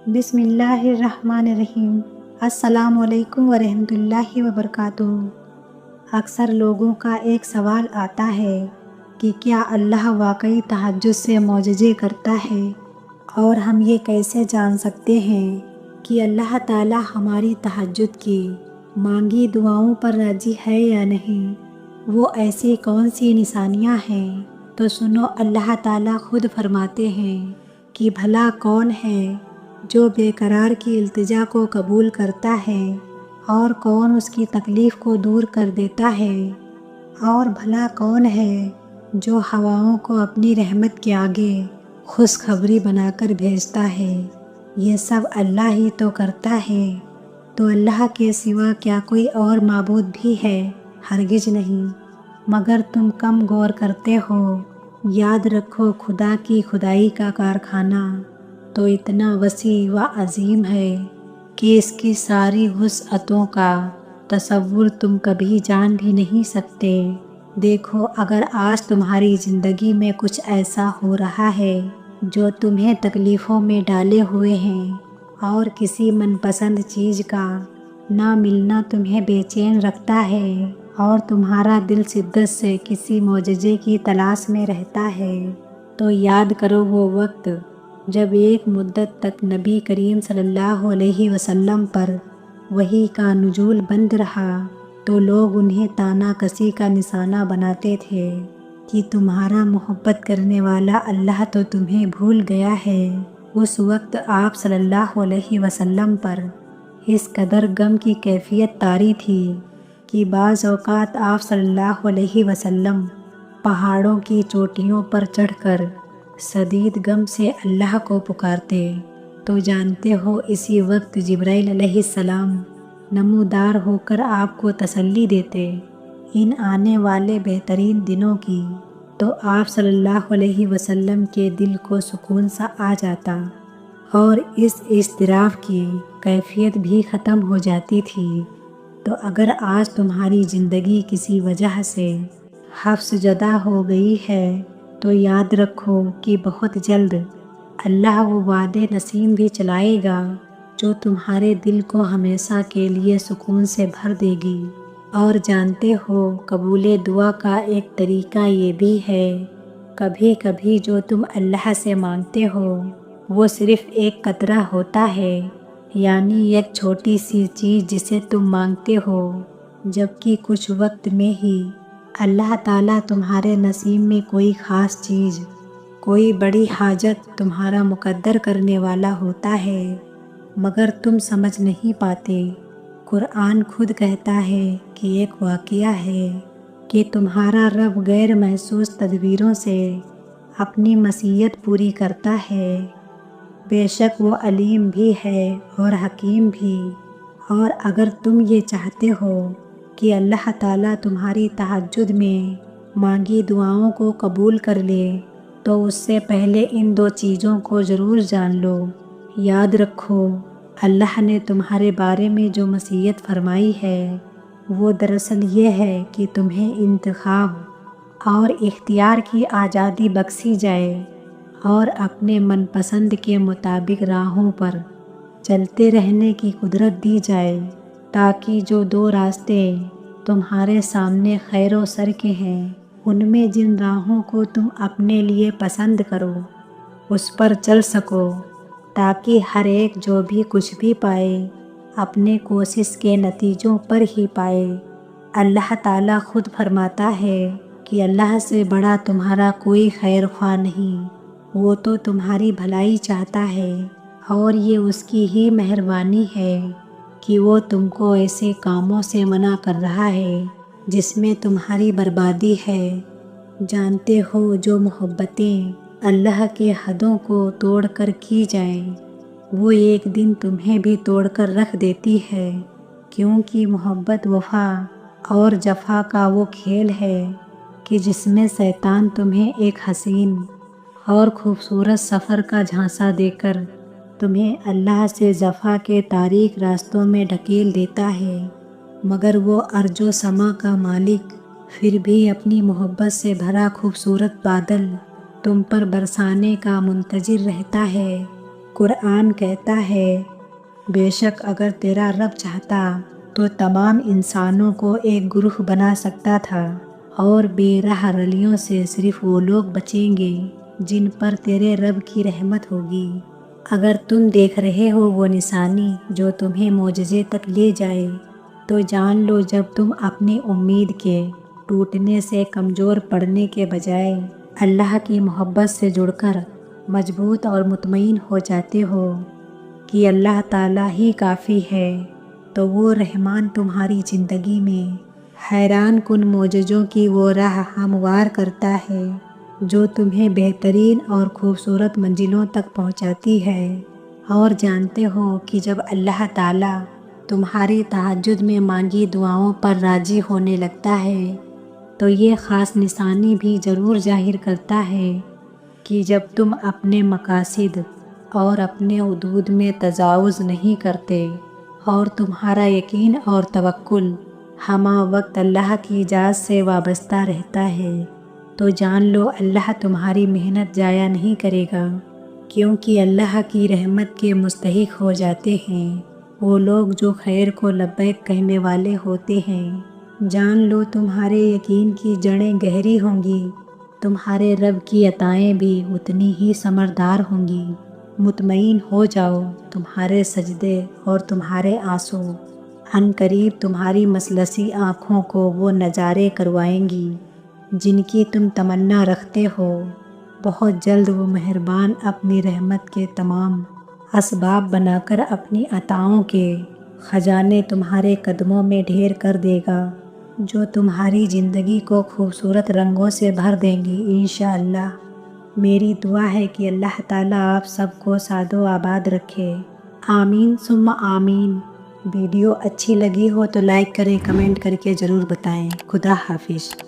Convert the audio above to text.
بسم اللہ الرحمن الرحیم۔ السلام علیکم ورحمۃ اللہ وبرکاتہ۔ اکثر لوگوں کا ایک سوال آتا ہے کہ کیا اللہ واقعی تہجد سے معجزے کرتا ہے، اور ہم یہ کیسے جان سکتے ہیں کہ اللہ تعالی ہماری تہجد کی مانگی دعاؤں پر راضی ہے یا نہیں؟ وہ ایسی کون سی نشانیاں ہیں؟ تو سنو، اللہ تعالی خود فرماتے ہیں کہ بھلا کون ہے جو بے قرار کی التجا کو قبول کرتا ہے، اور کون اس کی تکلیف کو دور کر دیتا ہے، اور بھلا کون ہے جو ہواؤں کو اپنی رحمت کے آگے خوشخبری بنا کر بھیجتا ہے۔ یہ سب اللہ ہی تو کرتا ہے، تو اللہ کے سوا کیا کوئی اور معبود بھی ہے؟ ہرگز نہیں، مگر تم کم غور کرتے ہو۔ یاد رکھو، خدا کی خدائی کا کارخانہ تو اتنا وسیع و عظیم ہے کہ اس کی ساری وسعتوں کا تصور تم کبھی جان بھی نہیں سکتے۔ دیکھو، اگر آج تمہاری زندگی میں کچھ ایسا ہو رہا ہے جو تمہیں تکلیفوں میں ڈالے ہوئے ہیں، اور کسی من پسند چیز کا نہ ملنا تمہیں بے چین رکھتا ہے، اور تمہارا دل شدت سے کسی معجزے کی تلاش میں رہتا ہے، تو یاد کرو وہ وقت جب ایک مدت تک نبی کریم صلی اللہ علیہ وسلم پر وحی کا نزول بند رہا، تو لوگ انہیں طعنہ کسی کا نشانہ بناتے تھے کہ تمہارا محبت کرنے والا اللہ تو تمہیں بھول گیا ہے۔ اس وقت آپ صلی اللہ علیہ وسلم پر اس قدر غم کی کیفیت طاری تھی کہ بعض اوقات آپ صلی اللہ علیہ وسلم پہاڑوں کی چوٹیوں پر چڑھ کر شدید غم سے اللہ کو پکارتے، تو جانتے ہو اسی وقت جبرائیل علیہ السلام نمودار ہو کر آپ کو تسلی دیتے ان آنے والے بہترین دنوں کی، تو آپ صلی اللہ علیہ وسلم کے دل کو سکون سا آ جاتا، اور اس اضطراب کی کیفیت بھی ختم ہو جاتی تھی۔ تو اگر آج تمہاری زندگی کسی وجہ سے حبس زدہ ہو گئی ہے، تو یاد رکھو کہ بہت جلد اللہ وہ وعدے نسیم بھی چلائے گا جو تمہارے دل کو ہمیشہ کے لیے سکون سے بھر دے گی۔ اور جانتے ہو، قبول دعا کا ایک طریقہ یہ بھی ہے، کبھی کبھی جو تم اللہ سے مانگتے ہو وہ صرف ایک قطرہ ہوتا ہے، یعنی ایک چھوٹی سی چیز جسے تم مانگتے ہو، جبکہ کچھ وقت میں ہی اللہ تعالیٰ تمہارے نصیب میں کوئی خاص چیز، کوئی بڑی حاجت تمہارا مقدر کرنے والا ہوتا ہے، مگر تم سمجھ نہیں پاتے۔ قرآن خود کہتا ہے کہ ایک واقعہ ہے کہ تمہارا رب غیر محسوس تدبیروں سے اپنی مشیت پوری کرتا ہے، بے شک وہ علیم بھی ہے اور حکیم بھی۔ اور اگر تم یہ چاہتے ہو کہ اللہ تعالیٰ تمہاری تہجد میں مانگی دعاؤں کو قبول کر لے، تو اس سے پہلے ان دو چیزوں کو ضرور جان لو۔ یاد رکھو، اللہ نے تمہارے بارے میں جو مشیت فرمائی ہے وہ دراصل یہ ہے کہ تمہیں انتخاب اور اختیار کی آزادی بخشی جائے، اور اپنے من پسند کے مطابق راہوں پر چلتے رہنے کی قدرت دی جائے، تاکہ جو دو راستے تمہارے سامنے خیر و شر کے ہیں، ان میں جن راہوں کو تم اپنے لیے پسند کرو اس پر چل سکو، تاکہ ہر ایک جو بھی کچھ بھی پائے اپنے کوشش کے نتیجوں پر ہی پائے۔ اللہ تعالیٰ خود فرماتا ہے کہ اللہ سے بڑا تمہارا کوئی خیر خواہ نہیں، وہ تو تمہاری بھلائی چاہتا ہے، اور یہ اس کی ہی مہربانی ہے کہ وہ تم کو ایسے کاموں سے منع کر رہا ہے جس میں تمہاری بربادی ہے۔ جانتے ہو، جو محبتیں اللہ کے حدوں کو توڑ کر کی جائیں، وہ ایک دن تمہیں بھی توڑ کر رکھ دیتی ہے، کیونکہ محبت وفا اور جفا کا وہ کھیل ہے کہ جس میں شیطان تمہیں ایک حسین اور خوبصورت سفر کا جھانسا دے کر تمہیں اللہ سے جفا کے تاریک راستوں میں ڈھکیل دیتا ہے، مگر وہ ارض و سما کا مالک پھر بھی اپنی محبت سے بھرا خوبصورت بادل تم پر برسانے کا منتظر رہتا ہے۔ قرآن کہتا ہے بے شک اگر تیرا رب چاہتا تو تمام انسانوں کو ایک گروہ بنا سکتا تھا، اور بے راہ رلیوں سے صرف وہ لوگ بچیں گے جن پر تیرے رب کی رحمت ہوگی۔ اگر تم دیکھ رہے ہو وہ نشانی جو تمہیں معجزے تک لے جائے، تو جان لو جب تم اپنی امید کے ٹوٹنے سے کمزور پڑنے کے بجائے اللہ کی محبت سے جڑ کر مضبوط اور مطمئن ہو جاتے ہو کہ اللہ تعالیٰ ہی کافی ہے، تو وہ رحمان تمہاری زندگی میں حیران کن معجزوں کی وہ راہ ہموار کرتا ہے جو تمہیں بہترین اور خوبصورت منزلوں تک پہنچاتی ہے۔ اور جانتے ہو کہ جب اللہ تعالیٰ تمہاری تہجد میں مانگی دعاؤں پر راضی ہونے لگتا ہے تو یہ خاص نشانی بھی ضرور ظاہر کرتا ہے کہ جب تم اپنے مقاصد اور اپنے حدود میں تجاوز نہیں کرتے اور تمہارا یقین اور توکل ہمہ وقت اللہ کی ذات سے وابستہ رہتا ہے، تو جان لو اللہ تمہاری محنت ضائع نہیں کرے گا، کیونکہ اللہ کی رحمت کے مستحق ہو جاتے ہیں وہ لوگ جو خیر کو لبیک کہنے والے ہوتے ہیں۔ جان لو تمہارے یقین کی جڑیں گہری ہوں گی، تمہارے رب کی عطائیں بھی اتنی ہی ثمردار ہوں گی۔ مطمئن ہو جاؤ، تمہارے سجدے اور تمہارے آنسو عن قریب تمہاری مثلثی آنکھوں کو وہ نظارے کروائیں گی جن کی تم تمنا رکھتے ہو۔ بہت جلد وہ مہربان اپنی رحمت کے تمام اسباب بنا کر اپنی عطاؤں کے خزانے تمہارے قدموں میں ڈھیر کر دے گا، جو تمہاری زندگی کو خوبصورت رنگوں سے بھر دیں گی انشاءاللہ۔ میری دعا ہے کہ اللہ تعالیٰ آپ سب کو سعد و آباد رکھے، آمین ثم آمین۔ ویڈیو اچھی لگی ہو تو لائک کریں، کمنٹ کر کے ضرور بتائیں۔ خدا حافظ۔